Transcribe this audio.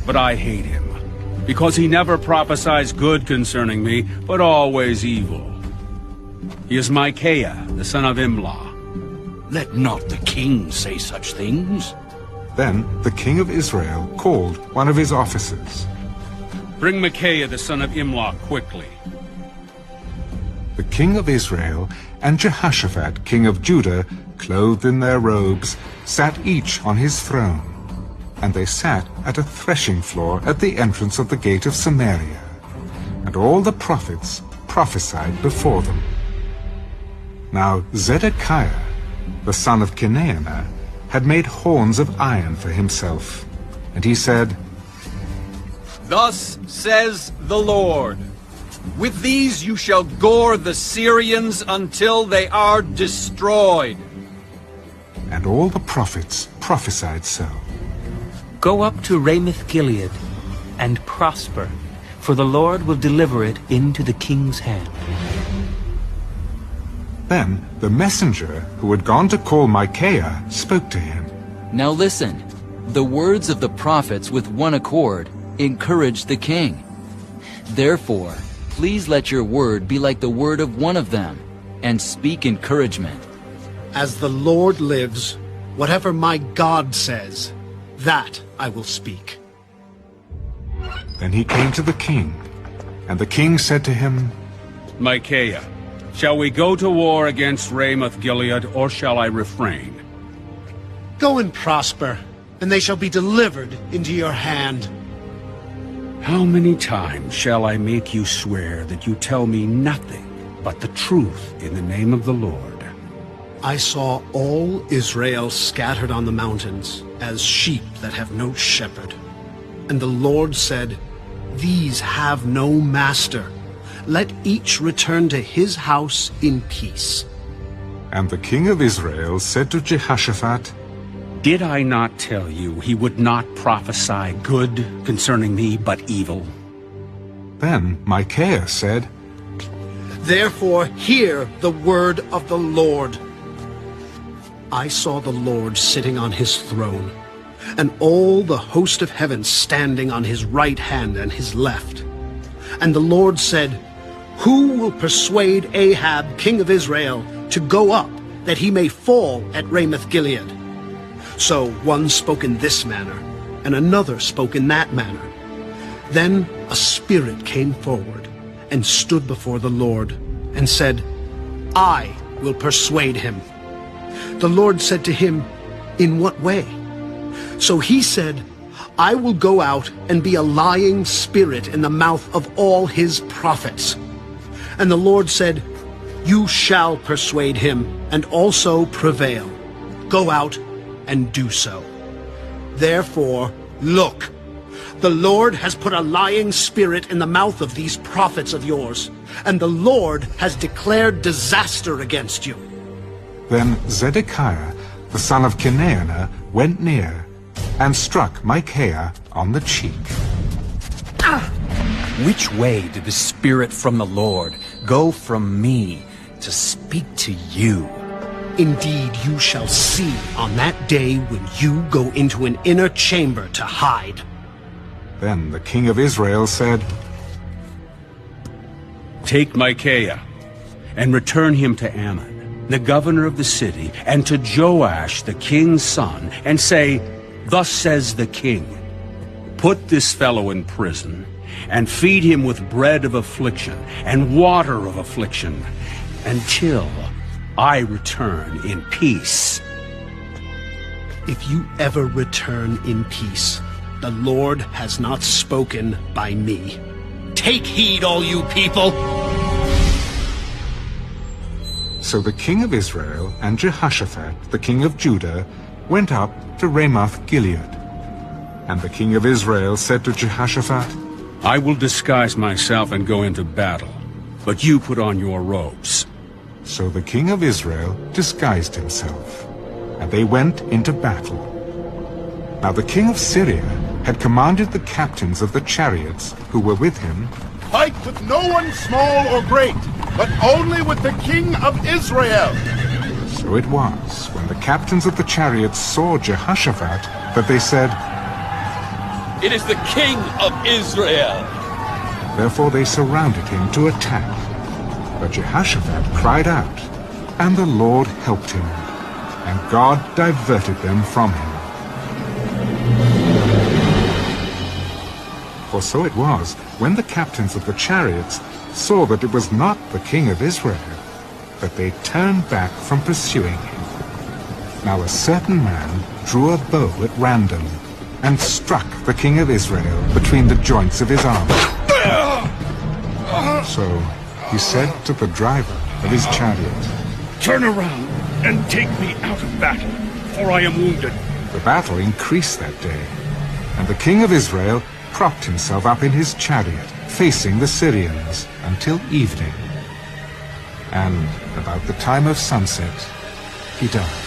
but I hate him, because he never prophesies good concerning me, but always evil. He is Micaiah, the son of Imlah. Let not the king say such things. Then the king of Israel called one of his officers. Bring Micaiah, the son of Imlah, quickly. The king of Israel and Jehoshaphat, king of Judah, clothed in their robes, sat each on his throne. And they sat at a threshing floor at the entrance of the gate of Samaria. And all the prophets prophesied before them. Now Zedekiah, the son of Kenaanah, had made horns of iron for himself. And he said, Thus says the Lord, with these you shall gore the Syrians until they are destroyed. And all the prophets prophesied so. Go up to Ramoth-Gilead and prosper, for the Lord will deliver it into the king's hand. Then the messenger who had gone to call Micaiah spoke to him. Now listen, the words of the prophets with one accord encourage the king. Therefore, please let your word be like the word of one of them, and speak encouragement. As the Lord lives, whatever my God says, that I will speak. Then he came to the king, and the king said to him, Micaiah, shall we go to war against Ramoth-Gilead, or shall I refrain? Go and prosper, and they shall be delivered into your hand. How many times shall I make you swear that you tell me nothing but the truth in the name of the Lord? I saw all Israel scattered on the mountains, as sheep that have no shepherd. And the Lord said, These have no master. Let each return to his house in peace. And the king of Israel said to Jehoshaphat, Did I not tell you he would not prophesy good concerning me, but evil? Then Micaiah said, Therefore hear the word of the Lord. I saw the Lord sitting on his throne, and all the host of heaven standing on his right hand and his left. And the Lord said, Who will persuade Ahab, king of Israel, to go up, that he may fall at Ramoth-Gilead? So one spoke in this manner, and another spoke in that manner. Then a spirit came forward, and stood before the Lord, and said, I will persuade him. The Lord said to him, In what way? So he said, I will go out and be a lying spirit in the mouth of all his prophets. And the Lord said, You shall persuade him, and also prevail. Go out and do so. Therefore, look, the Lord has put a lying spirit in the mouth of these prophets of yours, and the Lord has declared disaster against you. Then Zedekiah, the son of Kenaanah, went near, and struck Micaiah on the cheek. Which way did the Spirit from the Lord go from me to speak to you? Indeed, you shall see on that day when you go into an inner chamber to hide. Then the king of Israel said, Take Micaiah, and return him to Ammon, the governor of the city, and to Joash, the king's son, and say, Thus says the king, Put this fellow in prison, and feed him with bread of affliction and water of affliction, until I return in peace. If you ever return in peace, the Lord has not spoken by me. Take heed, all you people! So the king of Israel and Jehoshaphat, the king of Judah, went up to Ramoth-Gilead. And the king of Israel said to Jehoshaphat, I will disguise myself and go into battle, but you put on your robes. So the king of Israel disguised himself, and they went into battle. Now the king of Syria had commanded the captains of the chariots who were with him, Fight with no one small or great, but only with the king of Israel. So it was, when the captains of the chariots saw Jehoshaphat, that they said, It is the King of Israel! Therefore they surrounded him to attack. But Jehoshaphat cried out, and the Lord helped him, and God diverted them from him. For so it was, when the captains of the chariots saw that it was not the king of Israel, that they turned back from pursuing him. Now a certain man drew a bow at random, and struck the king of Israel between the joints of his arm. So he said to the driver of his chariot, Turn around and take me out of battle, for I am wounded. The battle increased that day, and the king of Israel propped himself up in his chariot, facing the Syrians, until evening. And about the time of sunset, he died.